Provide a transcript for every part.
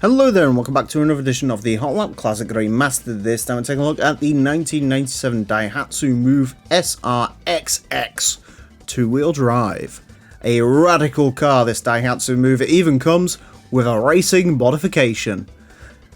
Hello there and welcome back to another edition of the Hot Lap Classic Remastered. This time we're taking a look at the 1997 Daihatsu Move SRXX two-wheel drive. A radical car, this Daihatsu Move. It even comes with a racing modification.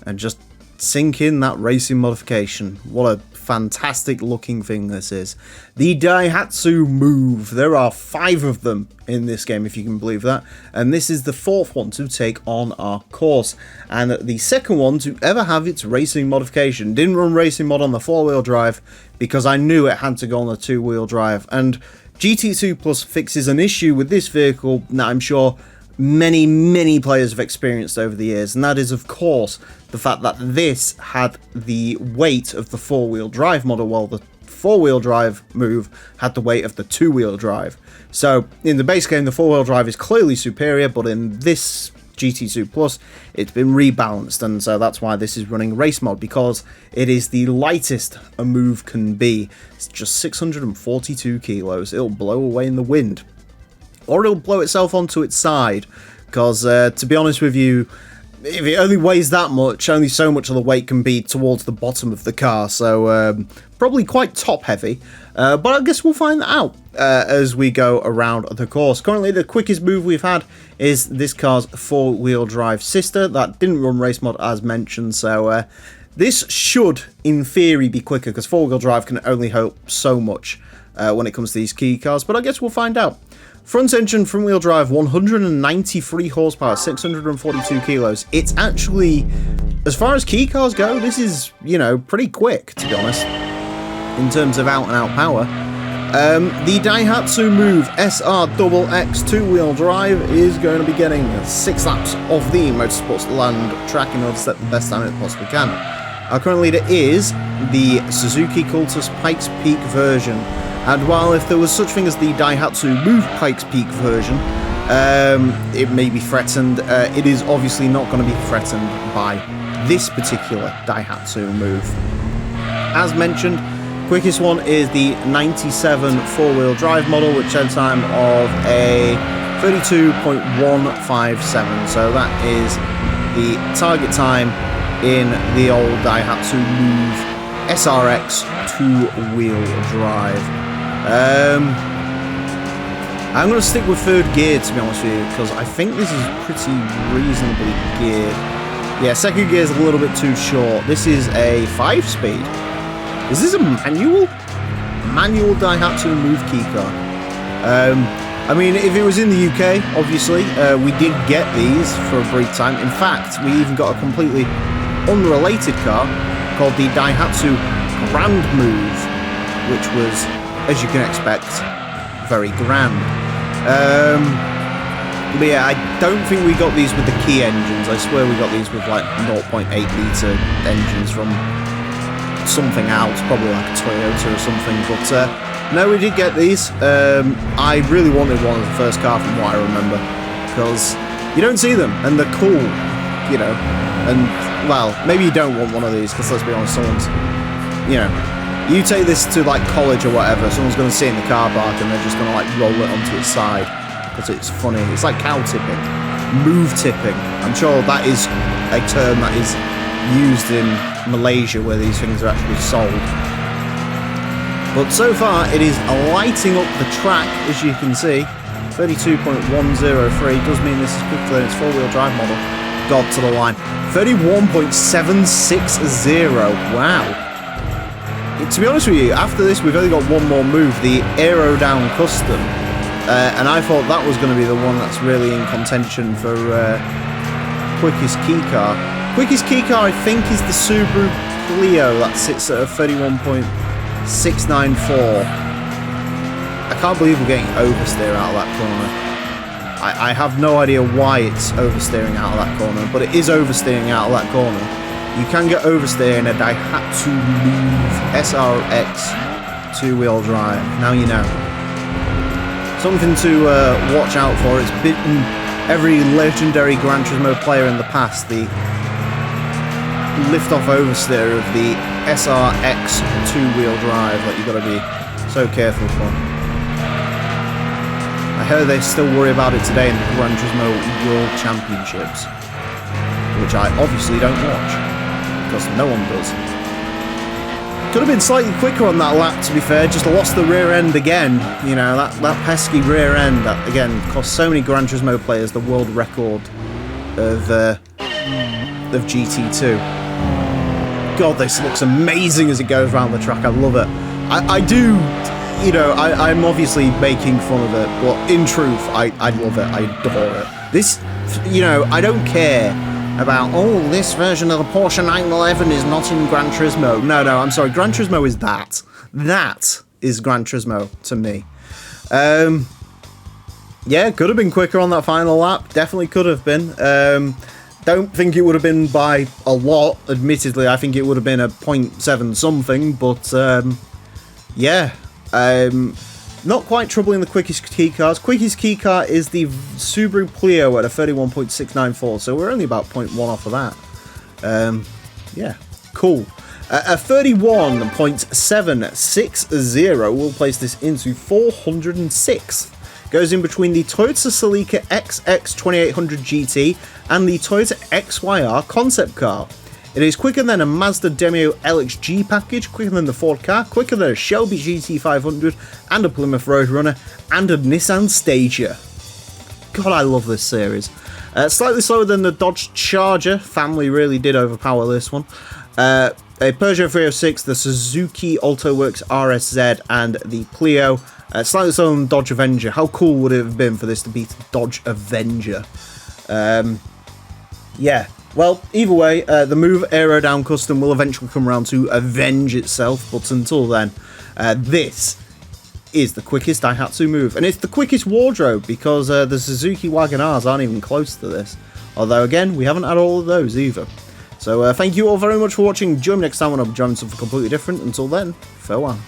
And just sink in that racing modification. What a fantastic looking thing this is. The Daihatsu Move. There are 5 of them in this game, if you can believe that. And this is the 4th one to take on our course. And the second one to ever have its racing modification. Didn't run racing mod on the 4-wheel drive because I knew it had to go on the 2-wheel drive. And GT2 Plus fixes an issue with this vehicle that I'm sure many players have experienced over the years, and that is of course the fact that this had the weight of the 4-wheel drive model, while the 4-wheel drive Move had the weight of the 2-wheel drive. So in the base game the 4-wheel drive is clearly superior, but in this GT2 Plus it's been rebalanced, and so that's why this is running race mod, because it is the lightest a Move can be. It's just 642 kilos. It'll blow away in the wind. Or it'll blow itself onto its side, because to be honest with you, if it only weighs that much, only so much of the weight can be towards the bottom of the car, so probably quite top heavy, but I guess we'll find that out as we go around the course. Currently the quickest move we've had is this car's 4-wheel drive sister that didn't run race mod as mentioned, so this should in theory be quicker, because 4-wheel drive can only help so much when it comes to these key cars, but I guess we'll find out. Front engine, front wheel drive, 193 horsepower, 642 kilos. It's actually, as far as key cars go, this is, you know, pretty quick, to be honest, in terms of out-and-out power. The Daihatsu Move SRXX 2-wheel drive is going to be getting 6 laps of the Motorsports Land track in order to set the best time it possibly can. Our current leader is the Suzuki Cultus Pikes Peak version. And while if there was such thing as the Daihatsu Move Pikes Peak version, it may be threatened, it is obviously not going to be threatened by this particular Daihatsu Move. As mentioned, quickest one is the 97 4-wheel drive model, which had a time of a 32.157. So that is the target time in the old Daihatsu Move SRX 2-wheel drive. I'm going to stick with 3rd gear, to be honest with you, because I think this is pretty reasonably geared. Yeah, 2nd gear is a little bit too short. This is a 5-speed. Is this a manual? Manual Daihatsu Move key car. I mean, if it was in the UK, obviously, we did get these for a brief time. In fact, we even got a completely unrelated car called the Daihatsu Gran Move, which was, as you can expect, very grand. But yeah, I don't think we got these with the key engines. I swear we got these with like 0.8 litre engines from something else, probably like a Toyota or something. But no, we did get these. I really wanted one as the first car from what I remember, because you don't see them and they're cool, you know. And well, maybe you don't want one of these, because let's be honest, someone's, you know, you take this to like college or whatever, someone's going to sit in the car park and they're just going to like roll it onto its side because it's funny. It's like cow tipping, move tipping. I'm sure that is a term that is used in Malaysia where these things are actually sold. But so far it is lighting up the track, as you can see. 32.103 does mean this is quicker than its 4-wheel drive model. Got to the line. 31.760. Wow. To be honest with you, after this we've only got one more move, the Aero Down Custom, and I thought that was going to be the one that's really in contention for quickest key car. Quickest key car I think is the Subaru Clio, that sits at a 31.694. I can't believe we're getting oversteer out of that corner. I have no idea why it's oversteering out of that corner, but it is oversteering out of that corner. You can get oversteer in a Daihatsu Move SRX 2-wheel drive. Now you know. Something to watch out for. It's bitten every legendary Gran Turismo player in the past, the lift-off oversteer of the SRX 2-wheel drive that you've got to be so careful for. I heard they still worry about it today in the Gran Turismo World Championships. which I obviously don't watch, because no one does. Could have been slightly quicker on that lap, to be fair, just lost the rear end again. You know, that pesky rear end, that, again, cost so many Gran Turismo players the world record of GT2. God, this looks amazing as it goes around the track, I love it. I do, you know, I'm obviously making fun of it, but in truth, I love it, I adore it. This, you know, I don't care about, oh, this version of the Porsche 911 is not in Gran Turismo. No, I'm sorry, Gran Turismo is that. That is Gran Turismo to me. Yeah, could have been quicker on that final lap. Definitely could have been. Don't think it would have been by a lot, admittedly. I think it would have been a 0.7 something, but yeah. Not quite troubling the quickest key cars. Quickest key car is the Subaru Clio at a 31.694, so we're only about 0.1 off of that. Yeah, cool. A 31.760 will place this into 406th. Goes in between the Toyota Celica XX2800 GT and the Toyota XYR concept car. It is quicker than a Mazda Demio LXG package, quicker than the Ford car, quicker than a Shelby GT500 and a Plymouth Roadrunner and a Nissan Stagia. God, I love this series. Slightly slower than the Dodge Charger. Family really did overpower this one. A Peugeot 306, the Suzuki AutoWorks RSZ and the Clio. Slightly slower than the Dodge Avenger. How cool would it have been for this to beat Dodge Avenger? Yeah. Well, either way, the Move Aero Down Custom will eventually come around to avenge itself, but until then, this is the quickest Daihatsu move. And it's the quickest wardrobe, because the Suzuki Wagon-Rs aren't even close to this. Although, again, we haven't had all of those either. So, thank you all very much for watching. Join me next time when I'll be joining something completely different. Until then, farewell.